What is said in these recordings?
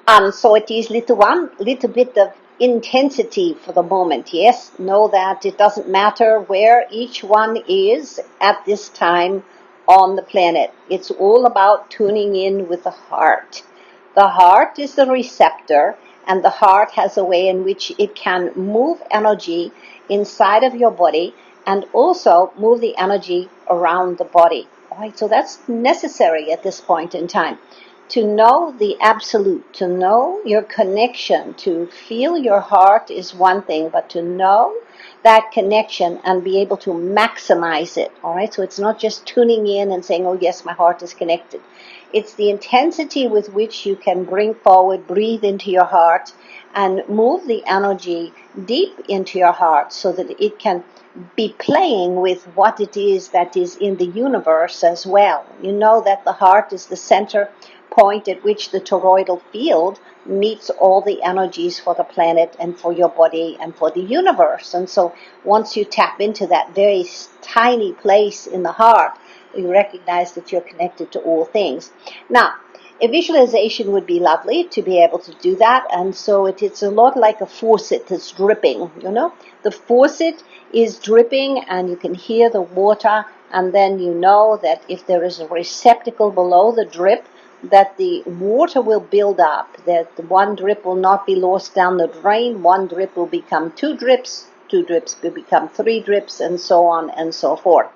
So it is little bit of intensity for the moment. Yes, know that it doesn't matter where each one is at this time on the planet. It's all about tuning in with the heart. The heart is the receptor, and the heart has a way in which it can move energy inside of your body and also move the energy around the body. All right, so that's necessary at this point in time to know the absolute, to know your connection, to feel your heart is one thing, but to know that connection and be able to maximize it. All right, so it's not just tuning in and saying, oh yes, my heart is connected. It's the intensity with which you can bring forward, breathe into your heart, and move the energy deep into your heart so that it can be playing with what it is that is in the universe as well. You know that the heart is the center point at which the toroidal field meets all the energies for the planet and for your body and for the universe. And so once you tap into that very tiny place in the heart, you recognize that you're connected to all things. Now, a visualization would be lovely to be able to do that, and so it's a lot like a faucet that's dripping, you know. The faucet is dripping and you can hear the water, and then you know that if there is a receptacle below the drip, that the water will build up, that one drip will not be lost down the drain, one drip will become two drips will become three drips, and so on and so forth.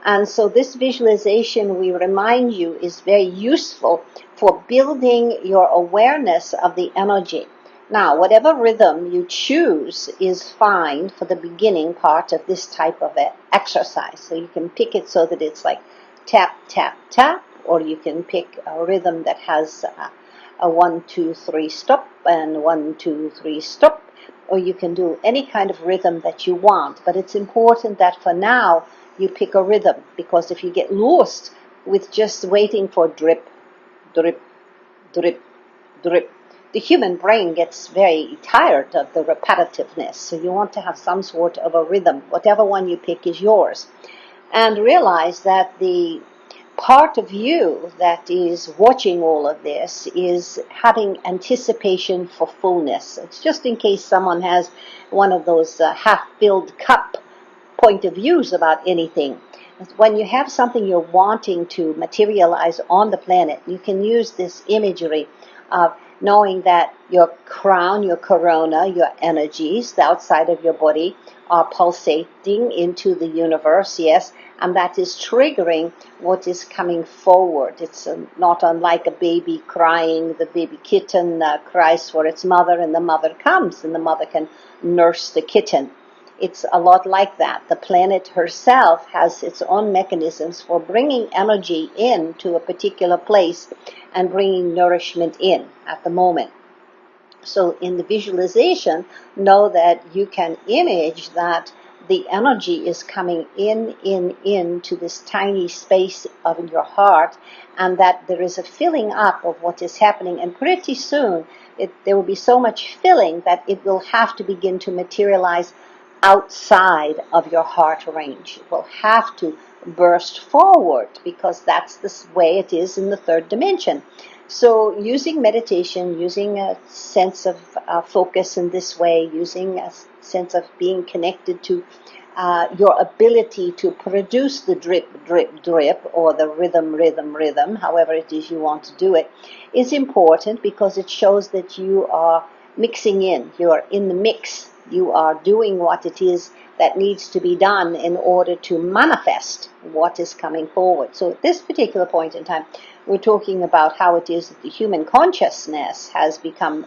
And so this visualization, we remind you, is very useful for building your awareness of the energy. Now, whatever rhythm you choose is fine for the beginning part of this type of exercise. So you can pick it so that it's like tap, tap, tap, or you can pick a rhythm that has a 1, 2, 3 stop and 1, 2, 3 stop, or you can do any kind of rhythm that you want. But it's important that for now you pick a rhythm, because if you get lost with just waiting for drip, drip, drip, drip, the human brain gets very tired of the repetitiveness. So you want to have some sort of a rhythm. Whatever one you pick is yours. And realize that the part of you that is watching all of this is having anticipation for fullness. It's just in case someone has one of those half-filled cup point of views about anything. When you have something you're wanting to materialize on the planet, you can use this imagery of knowing that your crown, your corona, your energies, the outside of your body, are pulsating into the universe, yes, and that is triggering what is coming forward. It's not unlike a baby crying. The baby kitten cries for its mother, and the mother comes, and the mother can nurse the kitten. It's a lot like that. The planet herself has its own mechanisms for bringing energy in to a particular place and bringing nourishment in at the moment. So in the visualization, know that you can image that the energy is coming in to this tiny space of your heart, and that there is a filling up of what is happening. And pretty soon, there will be so much filling that it will have to begin to materialize outside of your heart range. It will have to burst forward, because that's the way it is in the third dimension. So using meditation, using a sense of focus in this way, using a sense of being connected to your ability to produce the drip, drip, drip, or the rhythm, rhythm, rhythm, however it is you want to do it, is important, because it shows that you are mixing in. You are in the mix. You are doing what it is that needs to be done in order to manifest what is coming forward. So at this particular point in time, we're talking about how it is that the human consciousness has become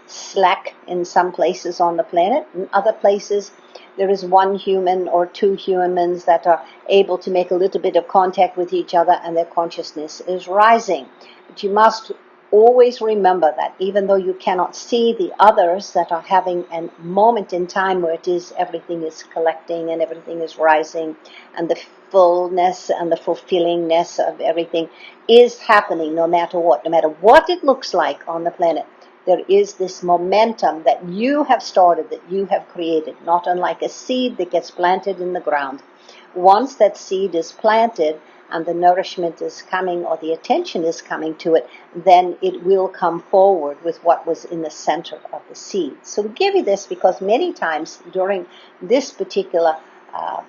slack in some places on the planet. In other places, there is one human or two humans that are able to make a little bit of contact with each other, and their consciousness is rising. But you must always remember that even though you cannot see the others that are having a moment in time where it is everything is collecting and everything is rising, and the fullness and the fulfillingness of everything is happening no matter what it looks like on the planet. There is this momentum that you have started, that you have created, not unlike a seed that gets planted in the ground. Once that seed is planted and the nourishment is coming, or the attention is coming to it, then it will come forward with what was in the center of the seed. So we give you this because many times during this particular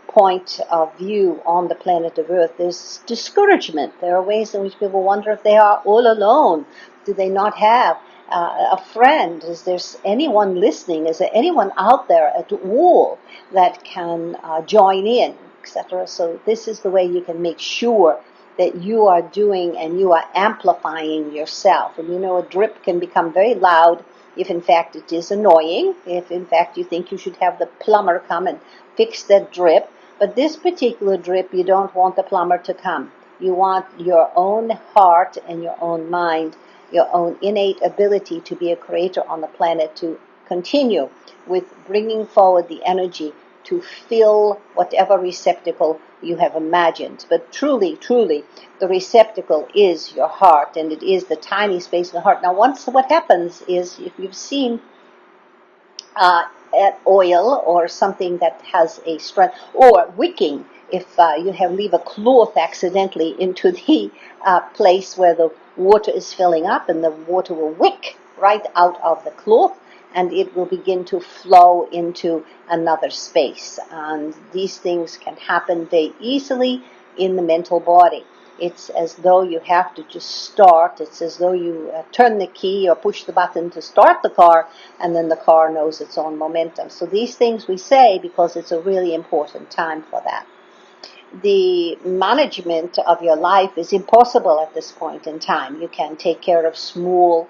point of view on the planet of Earth, there's discouragement. There are ways in which people wonder if they are all alone. Do they not have a friend? Is there anyone listening? Is there anyone out there at all that can join in, etc.? So this is the way you can make sure that you are doing and you are amplifying yourself. And a drip can become very loud if in fact it is annoying, if in fact you think you should have the plumber come and fix that drip. But this particular drip, you don't want the plumber to come. You want your own heart and your own mind, your own innate ability to be a creator on the planet, to continue with bringing forward the energy to fill whatever receptacle you have imagined. But truly, truly, the receptacle is your heart, and it is the tiny space in the heart. Now, what happens is, if you've seen oil or something that has a strength, or wicking, if you leave a cloth accidentally into the place where the water is filling up, and the water will wick right out of the cloth, and it will begin to flow into another space. And these things can happen very easily in the mental body. It's as though you have to just start. It's as though you turn the key or push the button to start the car, and then the car knows its own momentum. So these things we say because it's a really important time for that. The management of your life is impossible at this point in time. You can take care of small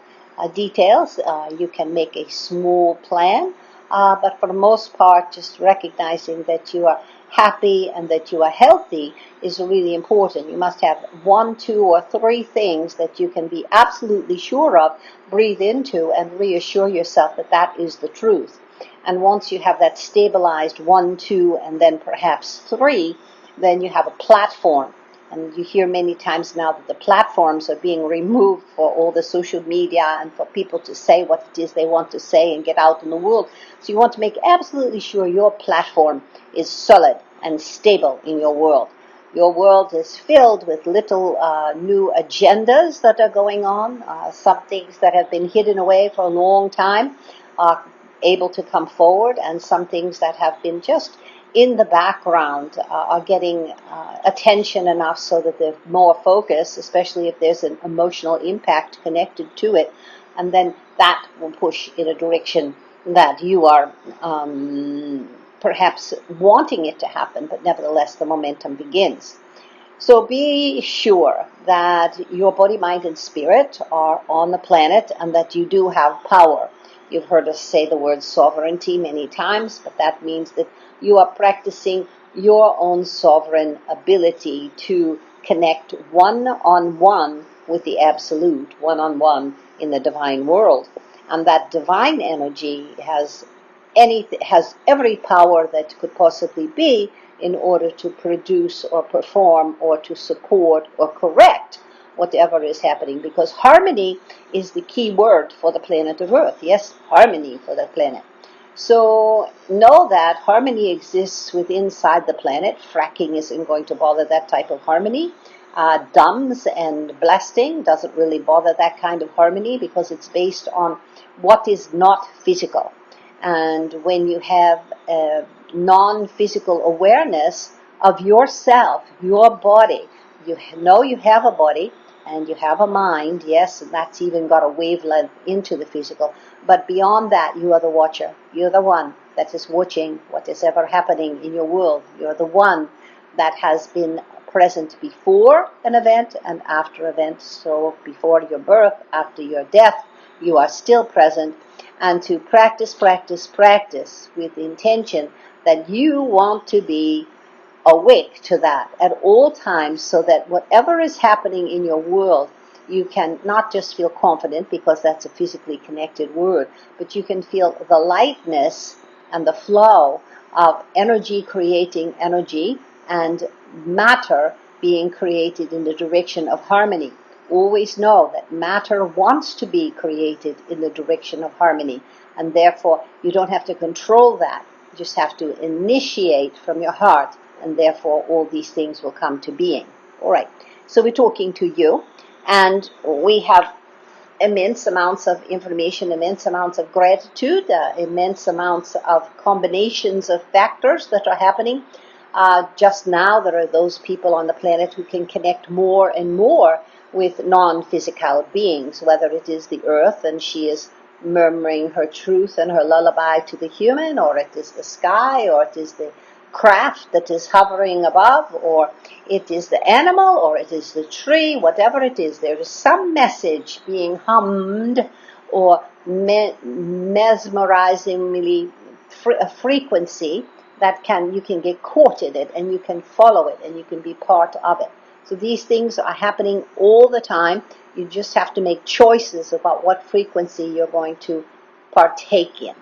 details. You can make a small plan. But for the most part, just recognizing that you are happy and that you are healthy is really important. You must have 1, 2, or 3 things that you can be absolutely sure of, breathe into, and reassure yourself that that is the truth. And once you have that stabilized 1, 2, and then perhaps 3, then you have a platform. And you hear many times now that the platforms are being removed for all the social media and for people to say what it is they want to say and get out in the world. So you want to make absolutely sure your platform is solid and stable in your world. Your world is filled with little new agendas that are going on. Some things that have been hidden away for a long time are able to come forward, and some things that have been just in the background are getting attention enough so that they're more focused, especially if there's an emotional impact connected to it. And then that will push in a direction that you are perhaps wanting it to happen, but nevertheless the momentum begins. So be sure that your body, mind, and spirit are on the planet, and that you do have power. You've heard us say the word sovereignty many times, but that means that you are practicing your own sovereign ability to connect one-on-one with the absolute, one-on-one in the divine world. And that divine energy has every power that could possibly be in order to produce or perform or to support or correct whatever is happening, because harmony is the key word for the planet of Earth. Yes, harmony for the planet. So know that harmony exists inside the planet. Fracking isn't going to bother that type of harmony. Dumbs and blasting doesn't really bother that kind of harmony, because it's based on what is not physical. And when you have a non-physical awareness of yourself, your body, you know you have a body and you have a mind, yes, and that's even got a wavelength into the physical. But beyond that, you are the watcher. You're the one that is watching what is ever happening in your world. You're the one that has been present before an event and after event. So before your birth, after your death, you are still present. And to practice with the intention that you want to be awake to that at all times, so that whatever is happening in your world, you can not just feel confident, because that's a physically connected word, but you can feel the lightness and the flow of energy creating energy, and matter being created in the direction of harmony. Always know that matter wants to be created in the direction of harmony, and therefore you don't have to control that. You just have to initiate from your heart, and therefore all these things will come to being. All right. So we're talking to you, and we have immense amounts of information, immense amounts of gratitude, immense amounts of combinations of factors that are happening. Just now, there are those people on the planet who can connect more and more with non-physical beings, whether it is the earth and she is murmuring her truth and her lullaby to the human, or it is the sky, or it is the craft that is hovering above, or it is the animal, or it is the tree, whatever it is, there is some message being hummed or mesmerizingly a frequency that you can get caught in it, and you can follow it, and you can be part of it. So these things are happening all the time. You just have to make choices about what frequency you're going to partake in.